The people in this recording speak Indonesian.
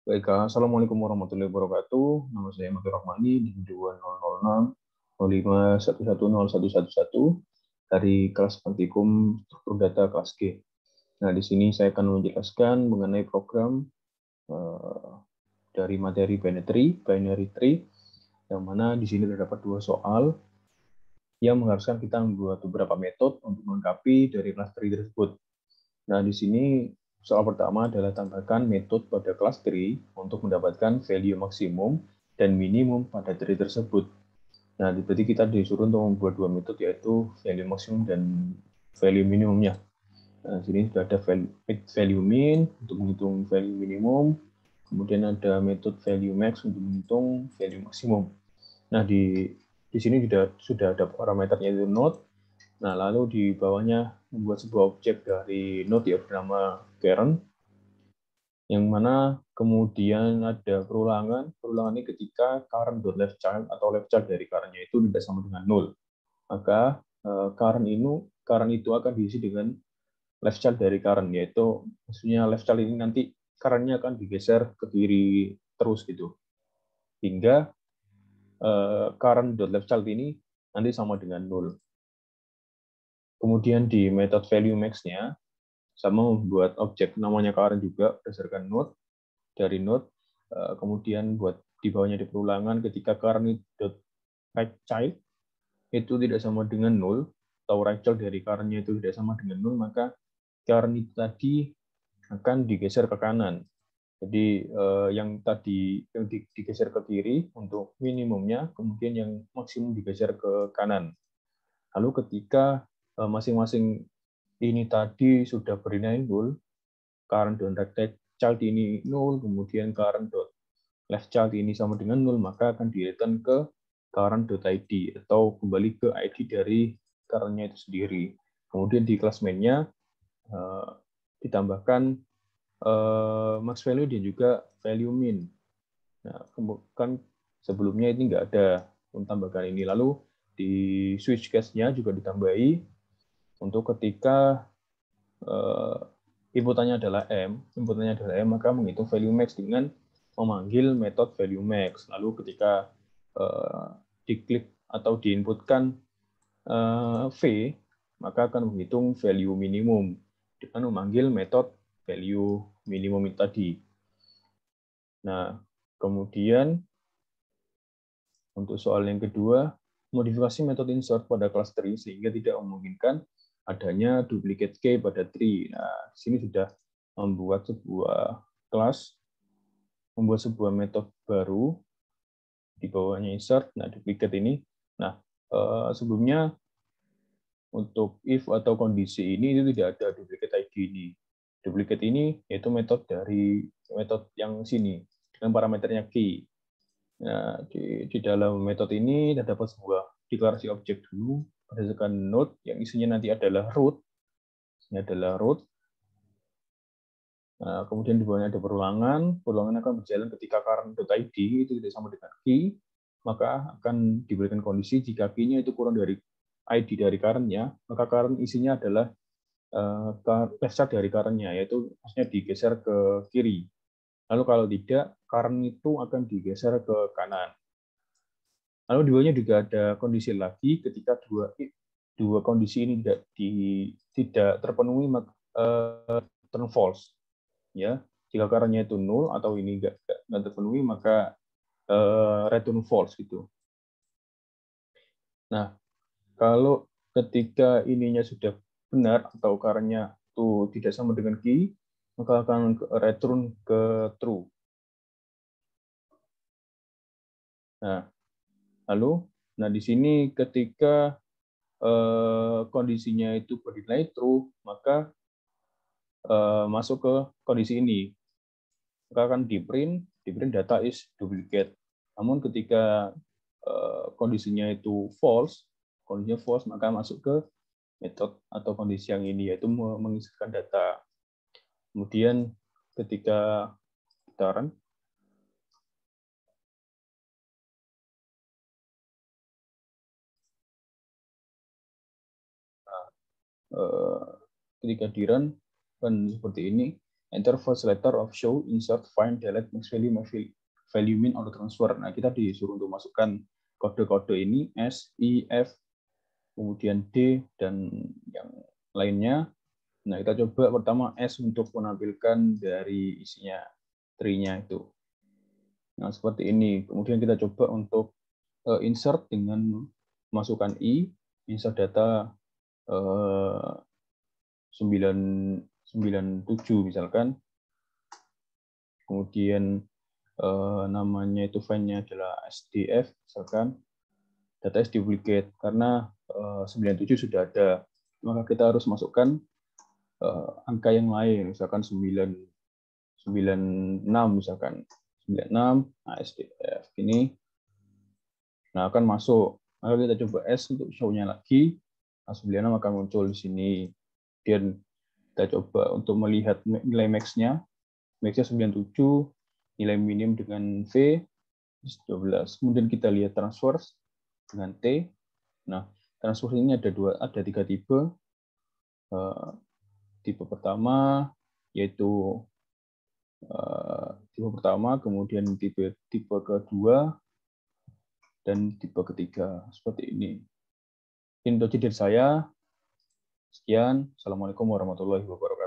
Baik, Assalamualaikum warahmatullahi wabarakatuh. Nama saya Matur Rahmani di 2006 0511111111 dari kelas praktikum struktur data kelas G. Nah, di sini saya akan menjelaskan mengenai program dari materi binary tree, yang mana di sini terdapat dua soal yang mengharuskan kita membuat beberapa metode untuk melengkapi dari kelas tree tersebut. Nah, di sini soal pertama adalah tambahkan metode pada kelas tree untuk mendapatkan value maksimum dan minimum pada tree tersebut. Nah, berarti kita disuruh untuk membuat dua metode, yaitu value maksimum dan value minimumnya. Nah, di sini sudah ada value min untuk menghitung value minimum, kemudian ada metode value max untuk menghitung value maksimum. Nah, di sini sudah ada parameternya, itu node. Nah, lalu di bawahnya membuat sebuah objek dari node yang bernama Karen, yang mana kemudian ada perulangan. Perulangan ini ketika current.leftChild atau leftChild dari current-nya itu tidak sama dengan 0. Maka current itu akan diisi dengan leftChild dari current, yaitu maksudnya leftChild ini nanti current-nya akan digeser ke kiri terus gitu. Hingga current.leftChild ini nanti sama dengan 0. Kemudian di method value max-nya sama membuat objek namanya current juga berdasarkan node dari node. Kemudian buat di bawahnya di perulangan ketika current.rightChild itu tidak sama dengan 0 atau rightchild dari current-nya itu tidak sama dengan 0, maka current itu tadi akan digeser ke kanan. Jadi yang tadi yang digeser ke kiri untuk minimumnya, kemudian yang maksimum digeser ke kanan. Lalu ketika masing-masing ini tadi sudah bernilai 0, current.rightchild ini 0, kemudian current.leftchild ini sama dengan 0, maka akan di-return ke current.id atau kembali ke ID dari current-nya itu sendiri. Kemudian di kelas main-nya ditambahkan max value dan juga value min. Nah, kan sebelumnya ini nggak ada tambahkan ini. Lalu di switch case-nya juga ditambahi untuk ketika inputannya adalah M, maka menghitung value max dengan memanggil metode value max. Lalu ketika diklik atau diinputkan V, maka akan menghitung value minimum dengan memanggil metode value minimum itu tadi. Nah, kemudian untuk soal yang kedua, modifikasi metode insert pada kelas tree sehingga tidak memungkinkan adanya duplicate key pada tree. Nah, di sini sudah membuat sebuah kelas, membuat sebuah metode baru di bawahnya insert. Nah, duplicate ini. Nah, sebelumnya untuk if atau kondisi ini itu tidak ada duplicate ID ini. Duplicate ini yaitu metode dari metode yang sini dengan parameternya key. Nah, di dalam metode ini terdapat sebuah deklarasi objek dulu berdasarkan node yang isinya nanti adalah root. Ini adalah root. Nah, kemudian di bawahnya ada perulangan. Perulangan akan berjalan ketika current.id itu tidak sama dengan key, maka akan diberikan kondisi jika key-nya itu kurang dari ID dari current-nya, maka current isinya adalah leftchild dari current-nya, yaitu maksudnya digeser ke kiri. Lalu kalau tidak, current itu akan digeser ke kanan. Lalu di bawahnya juga ada kondisi lagi ketika dua kondisi ini tidak terpenuhi, maka turn false. Ya, jika current-nya itu 0 atau ini nggak terpenuhi, maka return false gitu. Nah, kalau ketika ininya sudah benar atau current-nya itu tidak sama dengan key, maka akan return ke true. Nah, lalu, di sini ketika kondisinya itu bernilai true, maka masuk ke kondisi ini. Maka akan di print data is duplicate. Namun ketika kondisinya itu false, maka masuk ke metode atau kondisi yang ini, yaitu mengisirkan data. Kemudian ketika kita run, ketika di run kan seperti ini. enter first letter of show, insert, find, delete, max value, value, min, auto transfer. Nah, kita disuruh untuk masukkan kode-kode ini S, I, F, kemudian D, dan yang lainnya. Nah, kita coba pertama S untuk menampilkan dari isinya tree-nya itu. Nah, seperti ini. Kemudian kita coba untuk insert dengan masukkan I, insert data 97 misalkan. Kemudian namanya itu file-nya adalah SDF misalkan. Data is duplicate karena 97 sudah ada. Maka kita harus masukkan angka yang lain, misalkan 96 misalkan. 96 SDF ini. Nah, akan masuk. Lalu kita coba S untuk show-nya lagi. Nah, 96 akan muncul di sini. Kemudian kita coba untuk melihat nilai max-nya. Max-nya 97, nilai minim dengan V 12. Kemudian kita lihat transfer dengan T. Nah, transfer ini ada 3 tipe. Tipe pertama yaitu tipe pertama, kemudian tipe kedua, dan tipe ketiga seperti ini. Ini dari saya. Sekian. Assalamualaikum warahmatullahi wabarakatuh.